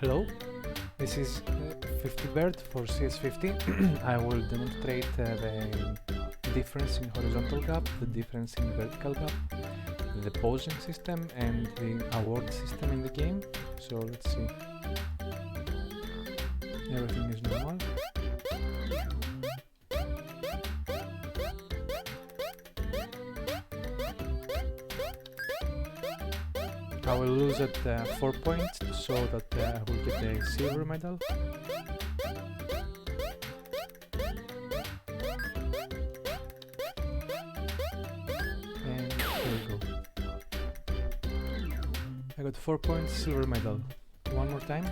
Hello, this is 50 bird for CS50. I will demonstrate the difference in horizontal gap, the difference in vertical gap, the posing system and the award system in the game. So let's see. Everything is normal. I will lose at 4 points so that I will get a silver medal. And here we go. I got 4 points, silver medal. One more time.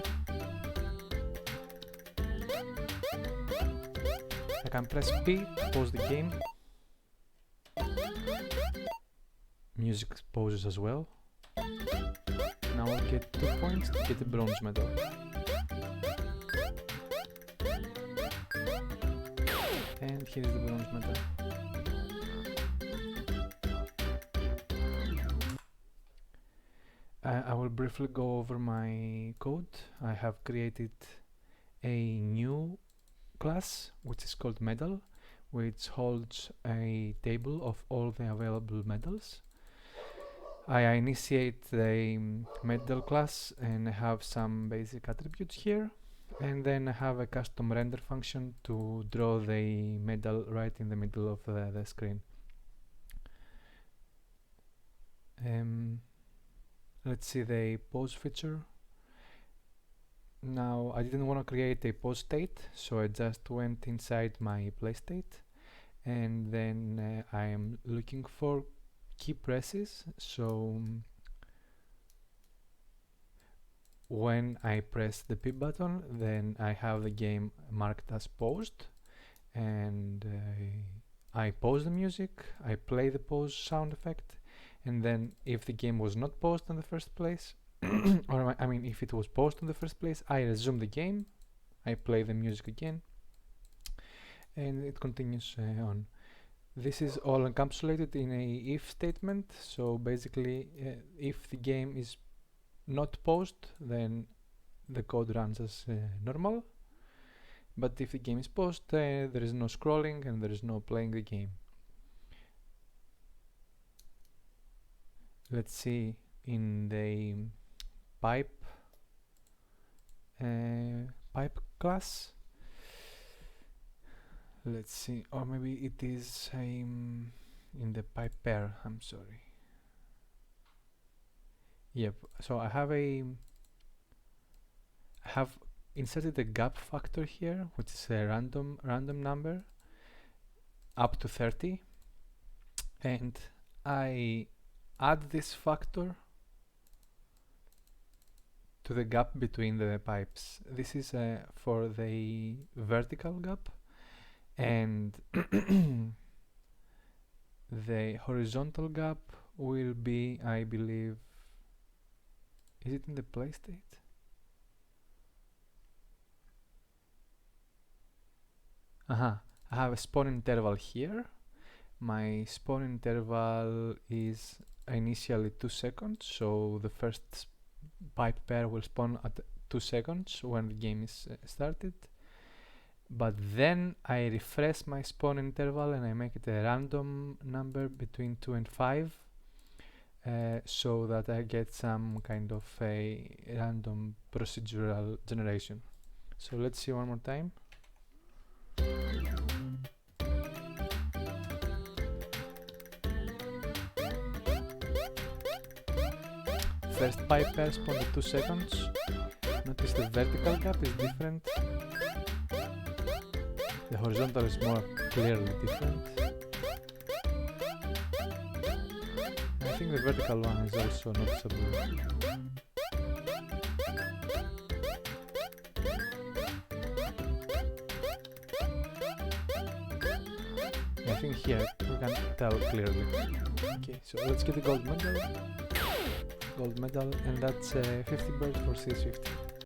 I can press P to pause the game. Music pauses as well. Now I'll get 2 points to get the bronze medal. And here is the bronze medal. I will briefly go over my code. I have created a new class which is called medal, which holds a table of all the available medals. I initiate the medal class and I have some basic attributes here, and then I have a custom render function to draw the medal right in the middle of the screen. Let's see the pose feature. Now I didn't want to create a pose state, so I just went inside my play state, and then I am looking for key presses. So when I press the P button, then I have the game marked as paused, and I pause the music, I play the pause sound effect, and then if the game was not paused in the first place, or I mean if it was paused in the first place, I resume the game, I play the music again, and it continues on. This is all encapsulated in a if statement, so basically if the game is not paused, then the code runs as normal, but if the game is paused, there is no scrolling and there is no playing the game. Let's see in the pipe class. Let's see, or maybe it is in the pipe pair. I'm sorry. Yep. So I have inserted a gap factor here, which is a random number up to 30, and I add this factor to the gap between the pipes. This is for the vertical gap, and the horizontal gap will be, I believe, is it in the play state? I have a spawn interval here. My spawn interval is initially 2 seconds, so the first pipe pair will spawn at 2 seconds when the game is started. But then I refresh my spawn interval and I make it a random number between 2 and 5, so that I get some kind of a random procedural generation. So let's see one more time. First pipe pair spawned at 2 seconds. Notice the vertical gap is different. The horizontal is more clearly different. I think the vertical one is also noticeable. I think here we can tell clearly. Okay, so let's get the gold medal. And that's 50 birds for CS50.